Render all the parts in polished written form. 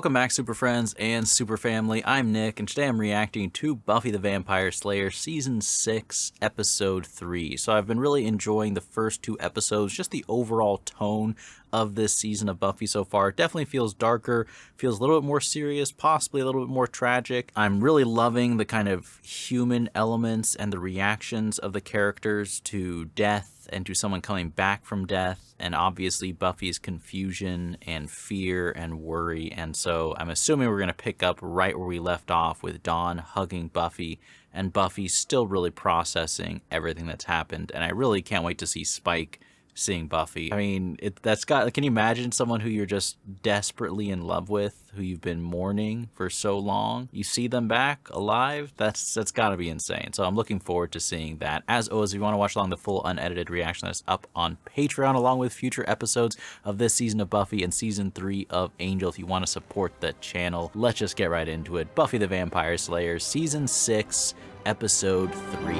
Welcome back, Super Friends and Super Family. I'm Nick, and today I'm reacting to Buffy the Vampire Slayer Season 6, Episode 3. So I've been really enjoying the first two episodes, just the overall tone of this season of Buffy so far. It definitely feels darker, feels a little bit more serious, possibly a little bit more tragic. I'm really loving the kind of human elements and the reactions of the characters to death and to someone coming back from death, and obviously Buffy's confusion and fear and worry. And so I'm assuming we're going to pick up right where we left off with Dawn hugging Buffy, and Buffy still really processing everything that's happened. And I really can't wait to see Spike seeing Buffy. I mean, can you imagine someone who you're just desperately in love with, who you've been mourning for so long? You see them back alive? That's gotta be insane. So I'm looking forward to seeing that. As always, if you want to watch along the full unedited reaction, that's up on Patreon, along with future episodes of this season of Buffy and season 3 of Angel. If you want to support the channel, let's just get right into it. Buffy the Vampire Slayer, season 6, episode 3.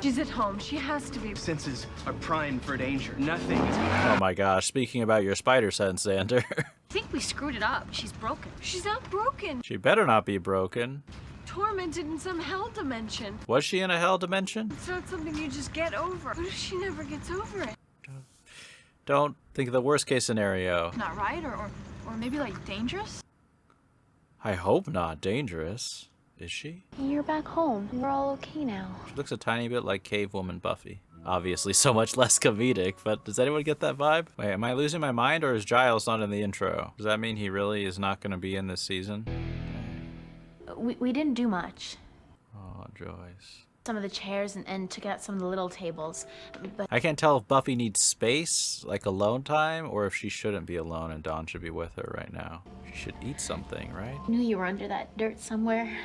She's at home. She has to be. Senses are primed for danger. Nothing is. Oh my gosh, speaking about your spider sense, Xander. I think we screwed it up. She's broken. She's not broken. She better not be broken. Tormented in some hell dimension. Was she in a hell dimension? It's not something you just get over. What if she never gets over it? Don't think of the worst case scenario. Not right, or maybe like dangerous? I hope not dangerous. Is she? You're back home. We're all okay now. She looks a tiny bit like Cave Woman Buffy. Obviously so much less comedic, but does anyone get that vibe? Wait, am I losing my mind, or is Giles not in the intro? Does that mean he really is not going to be in this season? We didn't do much. Oh, Joyce. Some of the chairs and took out some of the little tables, but I can't tell if Buffy needs space, like alone time, or if she shouldn't be alone and Dawn should be with her right now. She should eat something, right? I knew you were under that dirt somewhere.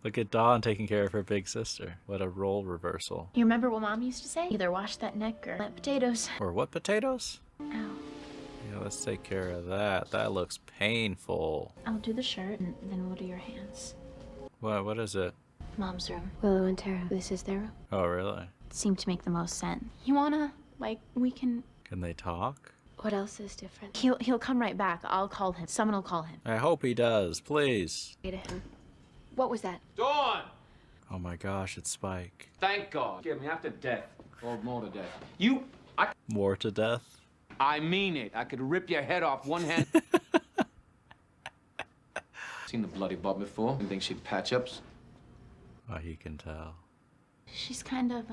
Look at Dawn taking care of her big sister. What a role reversal. You remember what Mom used to say? Either wash that neck or plant potatoes. Or what potatoes? Ow. Yeah, let's take care of that. That looks painful. I'll do the shirt and then we'll do your hands. What is it? Mom's room. Willow and Tara, this is their room. Oh, really? It seemed to make the most sense. You wanna, we can... Can they talk? What else is different? He'll come right back. I'll call him. Someone will call him. I hope he does, please. Say to him. What was that? Dawn! Oh my gosh, it's Spike. Thank God. Get me after death. Or more to death. More to death? I mean it. I could rip your head off one hand. Seen the bloody Bob before. You think she'd patch ups? Oh, he can tell. She's kind of,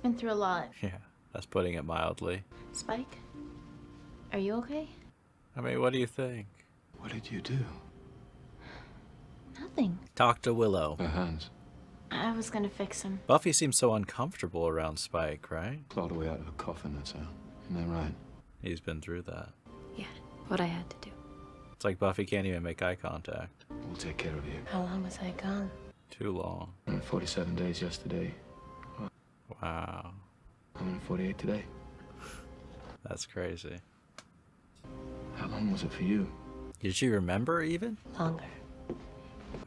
been through a lot. Yeah, that's putting it mildly. Spike, are you okay? I mean, what do you think? What did you do? Nothing. Talk to Willow. Her hands. I was gonna fix him. Buffy seems so uncomfortable around Spike, right? Clawed away out of a coffin, that's how. Isn't that right? He's been through that. Yeah, what I had to do. It's like Buffy can't even make eye contact. We'll take care of you. How long was I gone? Too long. 47 days yesterday. Wow. 148 today. That's crazy. How long was it for you? Did she remember even? Longer.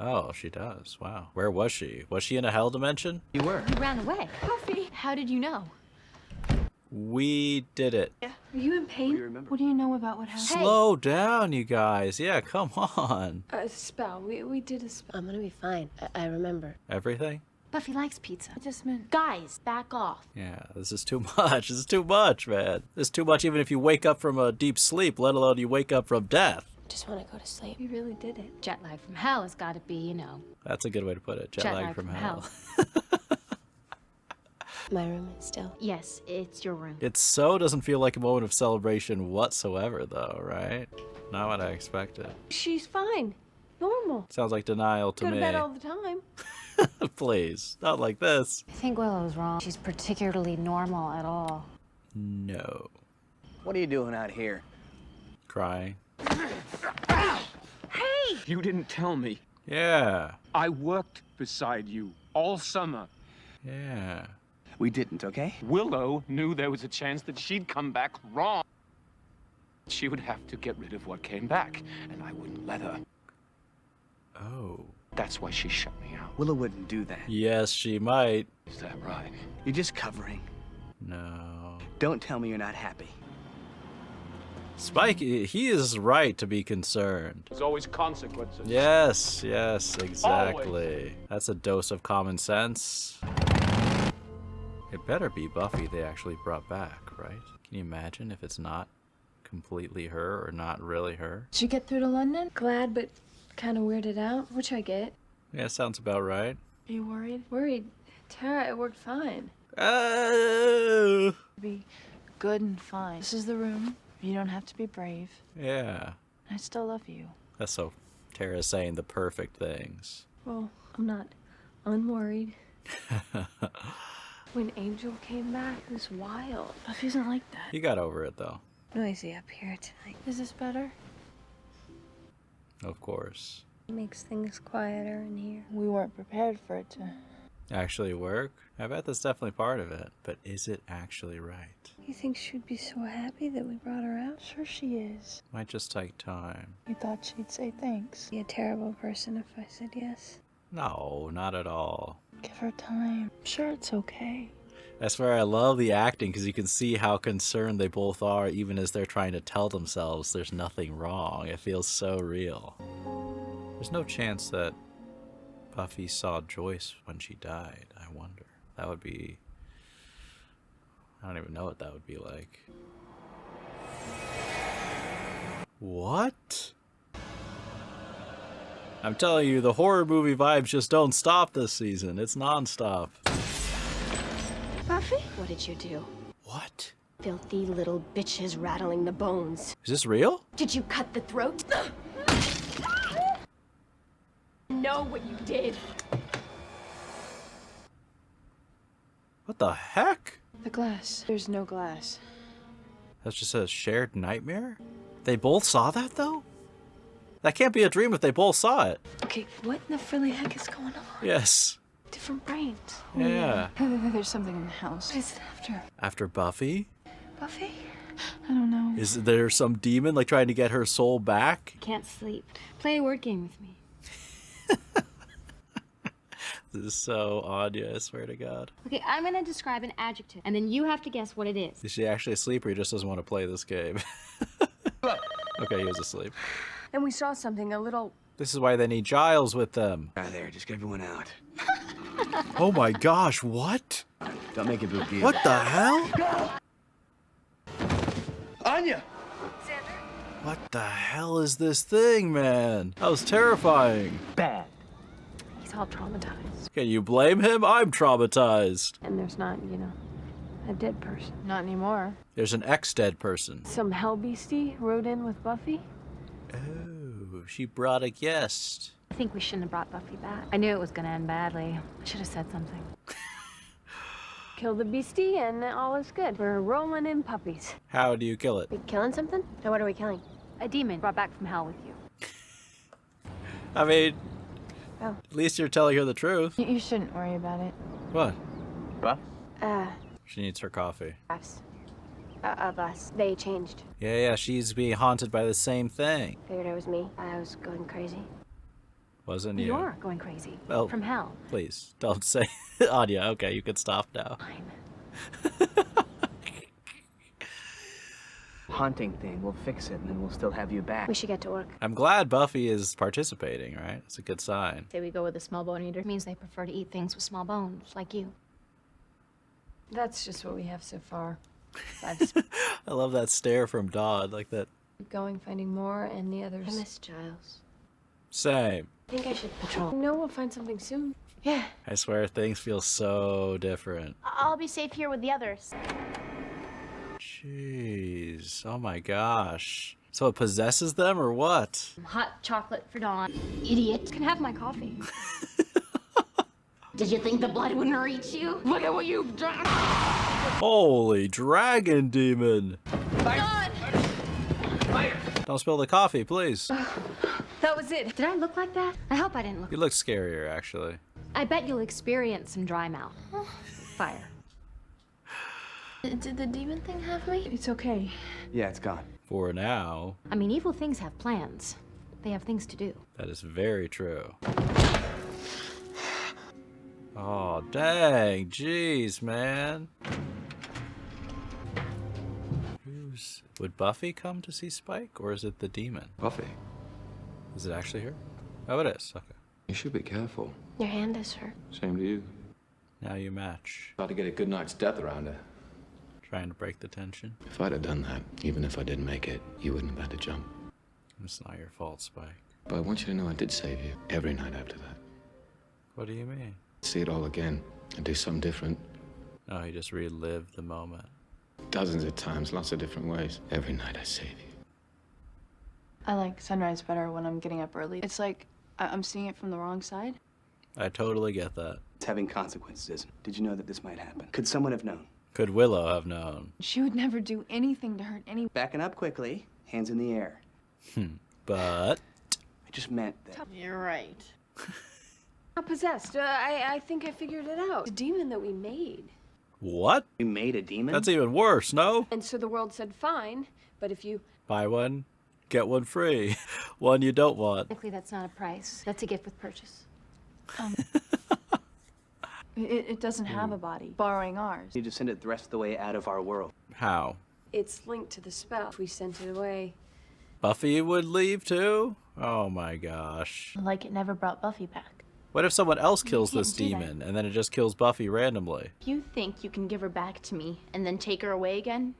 Oh, she does. Wow. Where was she? Was she in a hell dimension? You were. He ran away. Buffy, how did you know? We did it. Are you in pain? What do you know about what happened? Slow down, you guys. Yeah, come on. A spell. We did a spell. I'm gonna be fine. I remember. Everything? Buffy likes pizza. I just meant. Guys, back off. Yeah, this is too much. This is too much, man. This is too much even if you wake up from a deep sleep, let alone you wake up from death. Just wanna go to sleep. We really did it. Jet lag from hell has got to be, you know. That's a good way to put it. Jet lag from hell. My room is still. Yes, it's your room. It so doesn't feel like a moment of celebration whatsoever, though, right? Not what I expected. She's fine. Normal. Sounds like denial to Go to me. bed all the time. Please, not like this. I think Willow's wrong. She's particularly normal at all. No. What are you doing out here? Crying. Hey! You didn't tell me. Yeah. I worked beside you all summer. Yeah. We didn't, okay? Willow knew there was a chance that she'd come back wrong. She would have to get rid of what came back, and I wouldn't let her. Oh. That's why she shut me out. Willow wouldn't do that. Yes, she might. Is that right? You're just covering. No. Don't tell me you're not happy. Spike, he is right to be concerned. There's always consequences. Yes, exactly. That's a dose of common sense. It better be Buffy they actually brought back, right? Can you imagine if it's not completely her or not really her? Did you get through to London? Glad, but kind of weirded out, which I get. Yeah, sounds about right. Are you worried? Worried? Tara, it worked fine. Oh! Be good and fine. This is the room. You don't have to be brave. Yeah. I still love you. That's so Tara's saying the perfect things. Well, I'm not unworried. When Angel came back, it was wild. Buffy isn't like that. You got over it though. Noisy up here tonight. Is this better? Of course. Makes things quieter in here. We weren't prepared for it to. Actually work? I bet that's definitely part of it. But is it actually right? You think she'd be so happy that we brought her out? Sure she is. Might just take time. You thought she'd say thanks. Be a terrible person if I said yes. No, not at all. Give her time. I'm sure it's okay. That's where I love the acting, because you can see how concerned they both are even as they're trying to tell themselves there's nothing wrong. It feels so real. There's no chance that Buffy saw Joyce when she died, I wonder. That would be... I don't even know what that would be like. What? I'm telling you, the horror movie vibes just don't stop this season. It's non-stop. Buffy? What did you do? What? Filthy little bitches rattling the bones. Is this real? Did you cut the throat? Know what you did. What the heck? The glass. There's no glass. That's just a shared nightmare? They both saw that, though? That can't be a dream if they both saw it. Okay, what in the frilly heck is going on? Yes. Different brains. Yeah. There's something in the house. What is it after? After Buffy? Buffy? I don't know. Is there some demon, like, trying to get her soul back? Can't sleep. Play a word game with me. This is so Anya, I swear to God. Okay, I'm gonna describe an adjective, and then you have to guess what it is. Is she actually asleep, or he just doesn't want to play this game? Okay, he was asleep. And we saw something a little. This is why they need Giles with them. Right there, just get everyone out. Oh my gosh, what? Don't make a big deal. What the hell? Anya! What the hell is this thing, man? That was terrifying. Bad. He's all traumatized. Can you blame him? I'm traumatized. And there's not, a dead person. Not anymore. There's an ex-dead person. Some hell beastie rode in with Buffy. Oh, she brought a guest. I think we shouldn't have brought Buffy back. I knew it was gonna end badly. I should have said something. Killed the beastie and all is good. We're rolling in puppies. How do you kill it? We killing something? Or what are we killing? A demon brought back from hell with you. I mean, Oh. at least you're telling her the truth. You shouldn't worry about it. What? Buff? She needs her coffee. Us. Of us. They changed. Yeah, she's being haunted by the same thing. Figured it was me. I was going crazy. Wasn't you? You're going crazy. Well, From hell. Please, don't say Anya. Okay, you can stop now. Fine. Haunting thing, we'll fix it and then we'll still have you back. We should get to work. I'm glad Buffy is participating, right? It's a good sign. Say we go with a small bone eater. It means they prefer to eat things with small bones, like you. That's just what we have so far. I've I love that stare from Dodd, like that. going, finding more, and the I others. miss Giles. Same. I think I should patrol. No, we'll find something soon. Yeah. I swear things feel so different. I'll be safe here with the others. Jeez. Oh my gosh. So it possesses them or what? Hot chocolate for Dawn. Idiot. Can have my coffee. Did you think the blood wouldn't reach you? Look at what you've done. Holy dragon demon. Dawn! Don't spill the coffee, please. That was it. Did I look like that? I hope I didn't look. You look scarier, actually. I bet you'll experience some dry mouth. Fire. Did the demon thing have me? It's okay. Yeah, it's gone. For now, I mean, evil things have plans. They have things to do. that is very true. Oh, dang. Jeez, man. news. Would Buffy come to see Spike, or is it the demon? Buffy, Is it actually her? Oh, it is. Okay. you should be careful. Your hand is hurt. Same to you. Now you match. About to get a good night's death around her. Trying to break the tension. If I'd have done that, even if I didn't make it, you wouldn't have had to jump. It's not your fault, Spike. But I want you to know I did save you every night after that. What do you mean? See it all again and do something different. Oh, you just relived the moment. Dozens of times, lots of different ways. Every night I save you. I like sunrise better when I'm getting up early. It's like I'm seeing it from the wrong side. I totally get that. It's having consequences. Did you know that this might happen? Could someone have known? Could Willow have known? She would never do anything to hurt anyone. Backing up quickly, hands in the air. But I just meant that. You're right. Not possessed. I think I figured it out. The demon that we made. what? You made a demon? That's even worse, no? And so the world said, fine, but if you... Buy one, get one free. One you don't want. Technically, that's not a price. That's a gift with purchase. It doesn't have a body. Borrowing ours. You just send it the rest of the way out of our world. How? It's linked to the spell. If we sent it away... Buffy would leave too? Oh my gosh. Like it never brought Buffy back. What if someone else kills can't this do that. demon and then it just kills Buffy randomly? If you think you can give her back to me and then take her away again,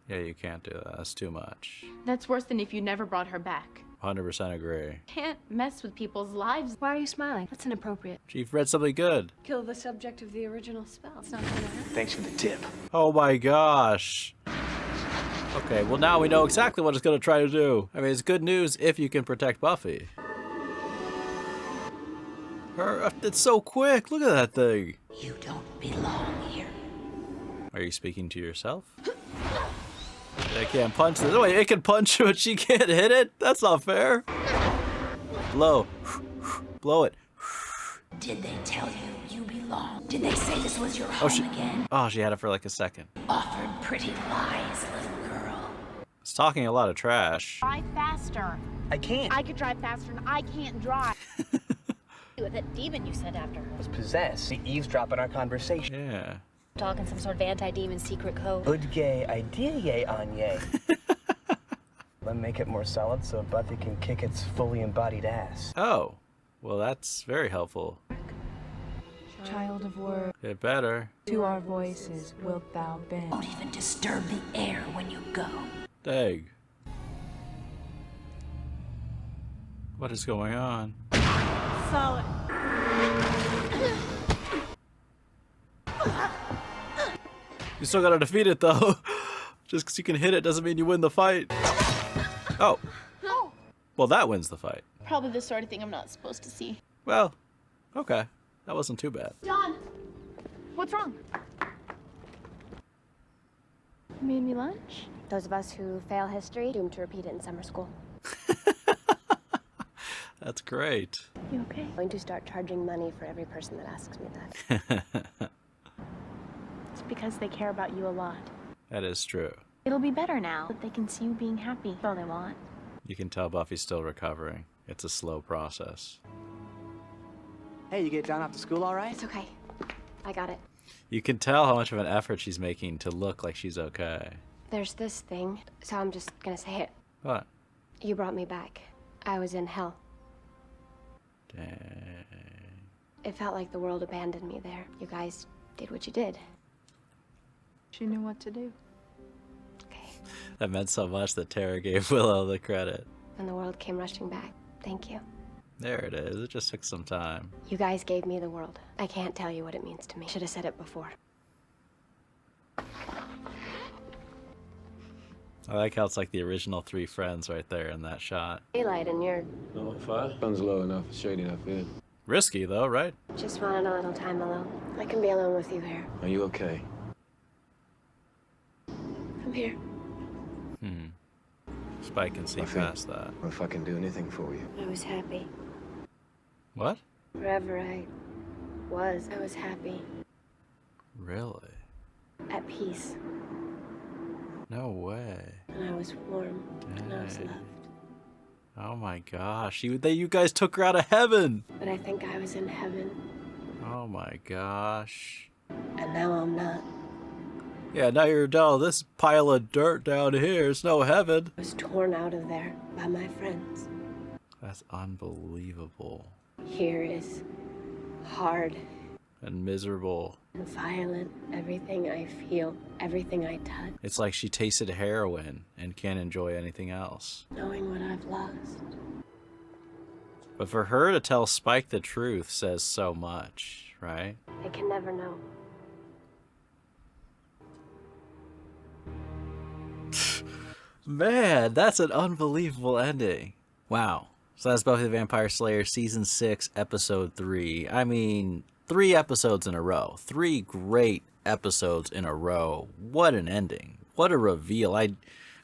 Yeah, you can't do that. That's too much. that's worse than if you never brought her back. 100% agree. Can't mess with people's lives. Why are you smiling? That's inappropriate. Chief read something good. Kill the subject of the original spell. It's not gonna hurt. Thanks for the tip. Oh my gosh. Okay, well now we know exactly what it's going to try to do. I mean, it's good news if you can protect Buffy. It's so quick. Look at that thing. You don't belong here. Are you speaking to yourself? I can't punch this. Wait, it can punch you, but she can't hit it? That's not fair. Blow. Blow it. Did they tell you you belong? Did they say this was your home again? Oh, she had it for like a second. Offered pretty lies, little girl. It's talking a lot of trash. Drive faster. I can't. I could drive faster and I can't drive. With that demon you sent after her. was possessed. She eavesdropped on our conversation. Yeah. Talking some sort of anti-demon secret code. Good gay idea, yay on yay. Let me make it more solid so Buffy can kick its fully embodied ass. Oh. Well, that's very helpful. Child of word, It better. to our voices wilt thou bend. Don't even disturb the air when you go. Dang. What is going on? Solid. You still gotta defeat it though. Just because you can hit it doesn't mean you win the fight. Oh. Well, that wins the fight. Probably the sort of thing I'm not supposed to see. Well, okay. That wasn't too bad. John! What's wrong? You made me lunch? Those of us who fail history, doomed to repeat it in summer school. That's great. You okay? I'm going to start charging money for every person that asks me that. It's because they care about you a lot. That is true. It'll be better now that they can see you being happy. That's all they want. You can tell Buffy's still recovering. It's a slow process. Hey, you get John off to school all right? It's okay. I got it. You can tell how much of an effort she's making to look like she's okay. There's this thing, so I'm just gonna say it. What? You brought me back. I was in hell. Dang. It felt like the world abandoned me there. You guys did what you did. She knew what to do. Okay. That meant so much that Tara gave Willow the credit. And the world came rushing back. Thank you. There it is. It just took some time. You guys gave me the world. I can't tell you what it means to me. Should have said it before. I like how it's like the original three friends right there in that shot. Daylight and you're No, fire. Sun's low enough, shady enough here. Risky though, right? just wanting a little time alone. I can be alone with you here. Are you okay? I'm here. Spike can see Buffy. past that. Well, if I can do anything for you. I was happy. What? Wherever I was happy. Really? At peace. No way. And I was warm. And I was Dang. loved. Oh my gosh. You guys took her out of heaven. But I think I was in heaven. Oh my gosh. And now I'm not. Yeah, now you're down this pile of dirt down here. It's no heaven. I was torn out of there by my friends. That's unbelievable. Here is hard and miserable and violent. Everything I feel, everything I touch. It's like she tasted heroin and can't enjoy anything else. Knowing what I've lost. But for her to tell Spike the truth says so much, right? I can never know. Man, that's an unbelievable ending. Wow. So that's Buffy the Vampire Slayer Season 6, Episode 3. I mean, 3 episodes in a row. 3 great episodes in a row. What an ending. What a reveal.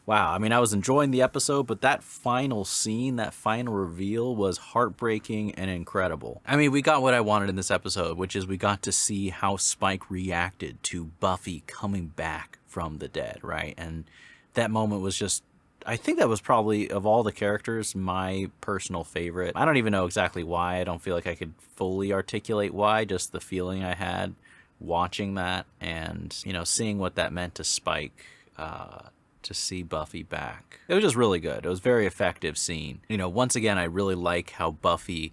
Wow, I mean, I was enjoying the episode, but that final scene, that final reveal was heartbreaking and incredible. I mean, we got what I wanted in this episode, which is we got to see how Spike reacted to Buffy coming back from the dead, right? And that moment was just, I think that was probably, of all the characters, my personal favorite. I don't even know exactly why. I don't feel like I could fully articulate why, just the feeling I had watching that and, you know, seeing what that meant to Spike, to see Buffy back. It was just really good. It was a very effective scene. You know, once again, I really like how Buffy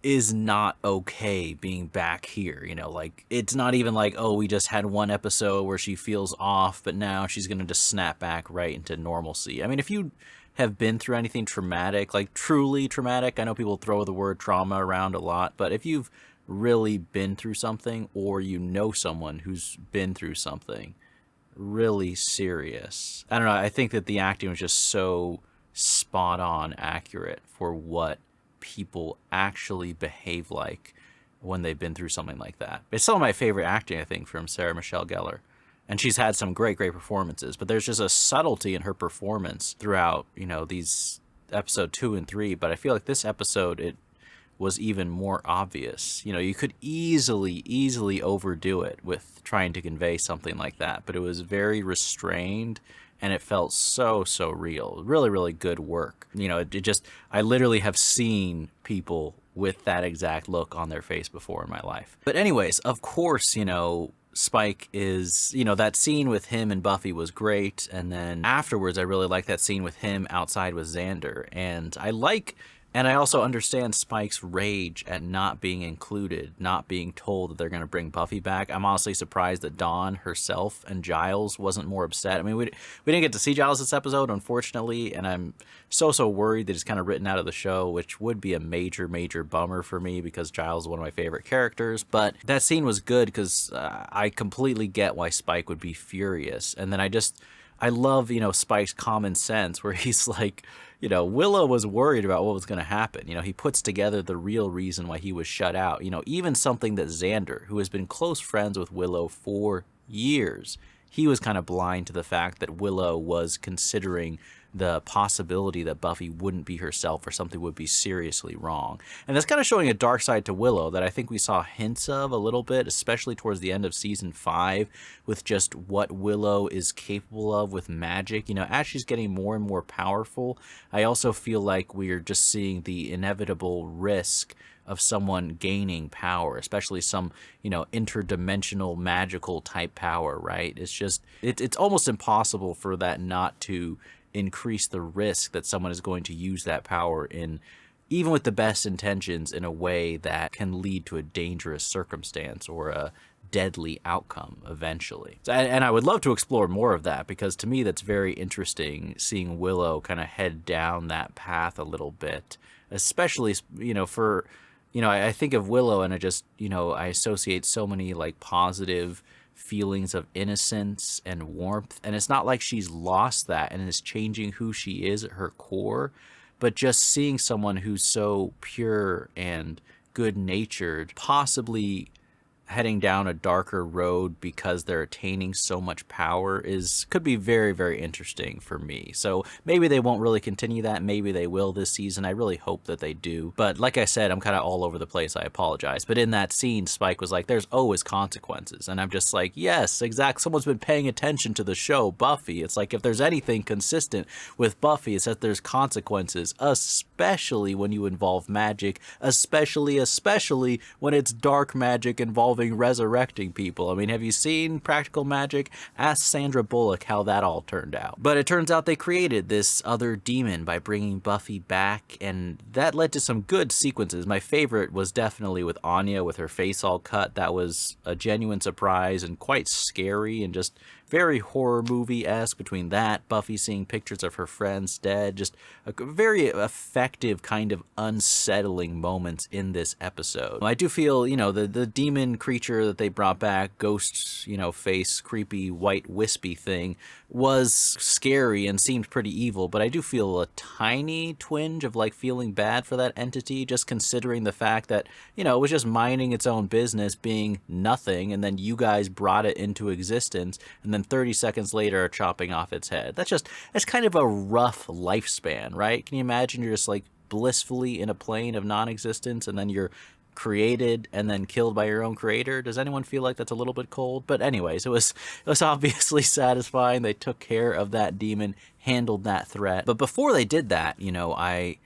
is not okay being back here. You know, like, it's not even like, oh, we just had one episode where she feels off, but now she's going to just snap back right into normalcy. I mean, if you have been through anything traumatic, like truly traumatic, I know people throw the word trauma around a lot, but if you've really been through something, or you know someone who's been through something really serious, I don't know, I think that the acting was just so spot on accurate for what people actually behave like when they've been through something like that. It's some of my favorite acting, I think, from Sarah Michelle Gellar. And she's had some great performances, but there's just a subtlety in her performance throughout, you know, these episode 2 and 3. But I feel like this episode, it was even more obvious. You know, you could easily overdo it with trying to convey something like that, but it was very restrained and it felt so real. Really good work. You know, it just, I literally have seen people with that exact look on their face before in my life. But anyways, of course, you know, Spike is, you know, that scene with him and Buffy was great. And then afterwards, I really like that scene with him outside with Xander. And I also understand Spike's rage at not being included, not being told that they're going to bring Buffy back. I'm honestly surprised that Dawn herself and Giles wasn't more upset. I mean, we didn't get to see Giles this episode, unfortunately, and I'm so worried that he's kind of written out of the show, which would be a major bummer for me because Giles is one of my favorite characters. But that scene was good because I completely get why Spike would be furious. And then I love, you know, Spike's common sense where he's like, you know, Willow was worried about what was going to happen. You know, he puts together the real reason why he was shut out. You know, even something that Xander, who has been close friends with Willow for years, he was kind of blind to the fact that Willow was considering the possibility that Buffy wouldn't be herself or something would be seriously wrong. And that's kind of showing a dark side to Willow that I think we saw hints of a little bit, especially towards the end of season 5, with just what Willow is capable of with magic. You know, as she's getting more and more powerful, I also feel like we're just seeing the inevitable risk of someone gaining power, especially some, you know, interdimensional magical type power, right? It's just, it's almost impossible for that not to increase the risk that someone is going to use that power in, even with the best intentions, in a way that can lead to a dangerous circumstance or a deadly outcome eventually. And I would love to explore more of that, because to me that's very interesting, seeing Willow kind of head down that path a little bit, especially, you know, for, you know, I think of Willow and I just, you know, I associate so many like positive feelings of innocence and warmth, and it's not like she's lost that and is changing who she is at her core, but just seeing someone who's so pure and good-natured possibly heading down a darker road because they're attaining so much power could be very interesting for me. So maybe they won't really continue that. Maybe they will this season. I really hope that they do. But like I said, I'm kind of all over the place. I apologize. But in that scene, Spike was like, there's always consequences. And I'm just like, yes, exactly. Someone's been paying attention to the show, Buffy. It's like, if there's anything consistent with Buffy, it's that there's consequences, especially when you involve magic, especially when it's dark magic involving involving resurrecting people. I mean, have you seen Practical Magic? Ask Sandra Bullock how that all turned out. But it turns out they created this other demon by bringing Buffy back, and that led to some good sequences. My favorite was definitely with Anya with her face all cut. That was a genuine surprise and quite scary and just very horror movie-esque. Between that, Buffy seeing pictures of her friends dead, just a very effective kind of unsettling moments in this episode. I do feel, you know, the demon creature that they brought back, ghost, you know, face, creepy, white, wispy thing, was scary and seemed pretty evil, but I do feel a tiny twinge of like feeling bad for that entity, just considering the fact that, you know, it was just minding its own business, being nothing, and then you guys brought it into existence, and then 30 seconds later are chopping off its head. That's kind of a rough lifespan, right? Can you imagine you're just like blissfully in a plane of non-existence, and then you're created and then killed by your own creator? Does anyone feel like that's a little bit cold? But anyways, it was obviously satisfying. They took care of that demon, handled that threat. But before they did that, you know, I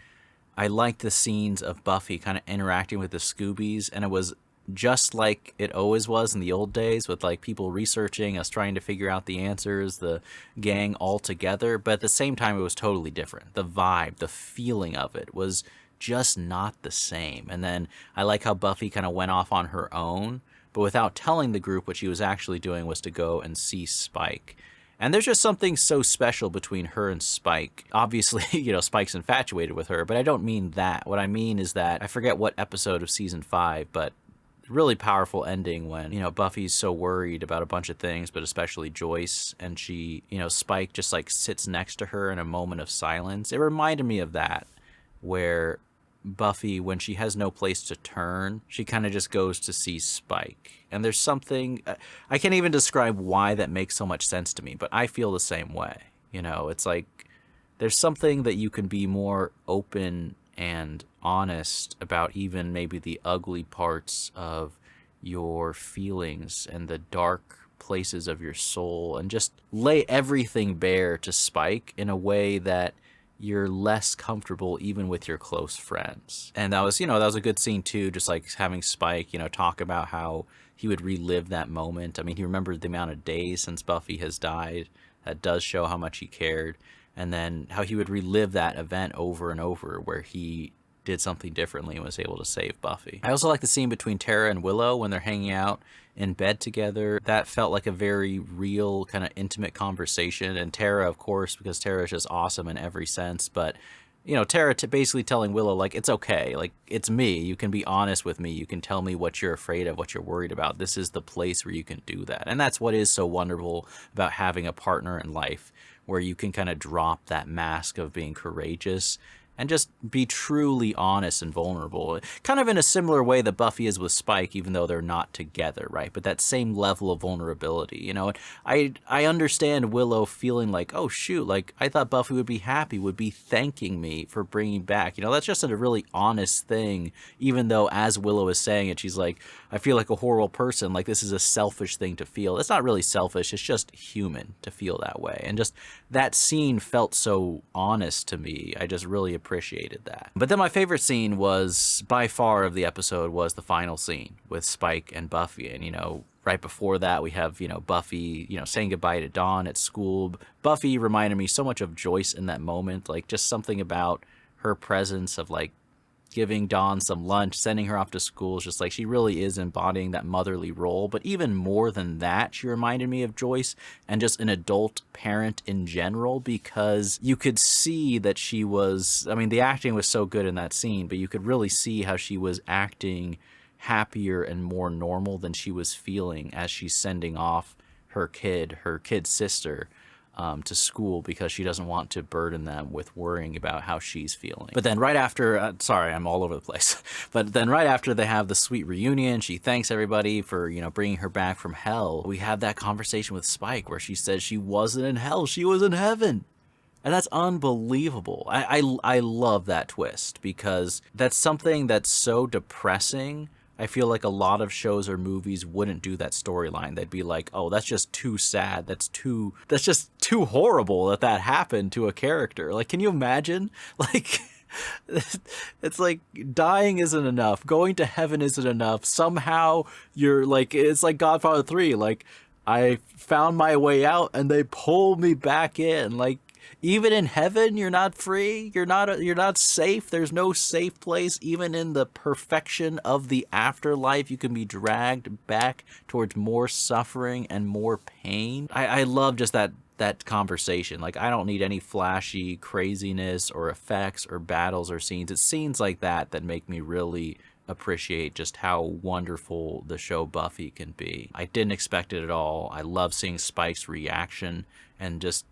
liked the scenes of Buffy kind of interacting with the Scoobies, and it was just like it always was in the old days, with like people researching, us trying to figure out the answers, the gang all together. But at the same time, it was totally different. The vibe, the feeling of it was just not the same. And then I like how Buffy kind of went off on her own, but without telling the group what she was actually doing was to go and see Spike. And there's just something so special between her and Spike. Obviously, you know, Spike's infatuated with her, but I don't mean that. What I mean is that, I forget what episode of season 5, but really powerful ending when, you know, Buffy's so worried about a bunch of things, but especially Joyce, and she, you know, Spike just like sits next to her in a moment of silence. It reminded me of that, where Buffy, when she has no place to turn, she kind of just goes to see Spike. And there's something, I can't even describe why that makes so much sense to me, but I feel the same way. You know, it's like there's something that you can be more open and honest about, even maybe the ugly parts of your feelings and the dark places of your soul, and just lay everything bare to Spike in a way that you're less comfortable even with your close friends. And that was, you know, that was a good scene too, just like having Spike, you know, talk about how he would relive that moment. I mean, he remembered the amount of days since Buffy has died. That does show how much he cared. And then how he would relive that event over and over, where he did something differently and was able to save Buffy. I also like the scene between Tara and Willow when they're hanging out in bed together. That felt like a very real, kind of intimate conversation. And Tara, of course, because Tara is just awesome in every sense, but, you know, Tara basically telling Willow, like, it's okay, like, it's me, you can be honest with me, you can tell me what you're afraid of, what you're worried about, this is the place where you can do that. And that's what is so wonderful about having a partner in life, where you can kind of drop that mask of being courageous and just be truly honest and vulnerable. Kind of in a similar way that Buffy is with Spike, even though they're not together, right? But that same level of vulnerability, you know? I understand Willow feeling like, oh shoot, like I thought Buffy would be happy, would be thanking me for bringing back. You know, that's just a really honest thing, even though as Willow is saying it, she's like, I feel like a horrible person, like this is a selfish thing to feel. It's not really selfish, it's just human to feel that way. And just that scene felt so honest to me. I just really appreciated that. But then my favorite scene was, by far of the episode, was the final scene with Spike and Buffy. And, you know, right before that we have, you know, Buffy, you know, saying goodbye to Dawn at school. Buffy reminded me so much of Joyce in that moment, like just something about her presence of like giving Dawn some lunch, sending her off to school. It's just like she really is embodying that motherly role. But even more than that, she reminded me of Joyce and just an adult parent in general, because you could see that she was, I mean, the acting was so good in that scene, but you could really see how she was acting happier and more normal than she was feeling as she's sending off her kid's sister, to school, because she doesn't want to burden them with worrying about how she's feeling. But then right after, sorry, I'm all over the place. But then right after they have the sweet reunion, she thanks everybody for, you know, bringing her back from hell. We have that conversation with Spike where she says she wasn't in hell, she was in heaven. And that's unbelievable. I love that twist, because that's something that's so depressing. I feel like a lot of shows or movies wouldn't do that storyline. They'd be like, oh, that's just too sad. That's just too horrible that happened to a character. Like, can you imagine? Like, It's like dying isn't enough. Going to heaven isn't enough. Somehow you're like, it's like Godfather 3. Like, I found my way out and they pulled me back in. Like, even in heaven, you're not free. You're not safe. There's no safe place. Even in the perfection of the afterlife, you can be dragged back towards more suffering and more pain. I love just that conversation. Like, I don't need any flashy craziness or effects or battles or scenes. It's scenes like that that make me really appreciate just how wonderful the show Buffy can be. I didn't expect it at all. I love seeing Spike's reaction and just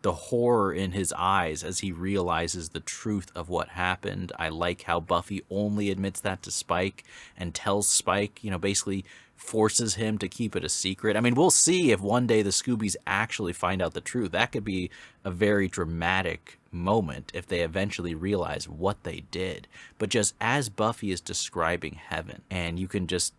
the horror in his eyes as he realizes the truth of what happened. I like how Buffy only admits that to Spike and tells Spike, basically forces him to keep it a secret. I mean, we'll see if one day the Scoobies actually find out the truth. That could be a very dramatic moment if they eventually realize what they did. But just as Buffy is describing heaven, and you can just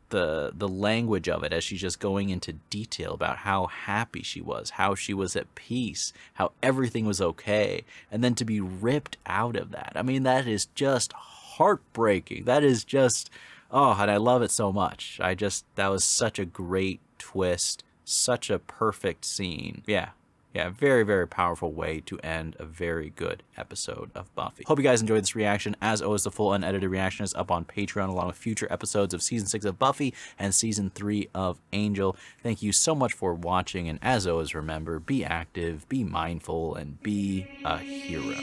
the language of it as she's just going into detail about how happy she was, how she was at peace, how everything was okay, and then to be ripped out of that. I mean, that is just heartbreaking. That is just, oh, and I love it so much. That was such a great twist, such a perfect scene. Yeah, very, very powerful way to end a very good episode of Buffy. Hope you guys enjoyed this reaction. As always, the full unedited reaction is up on Patreon along with future episodes of Season 6 of Buffy and Season 3 of Angel. Thank you so much for watching, and as always, remember, be active, be mindful, and be a hero.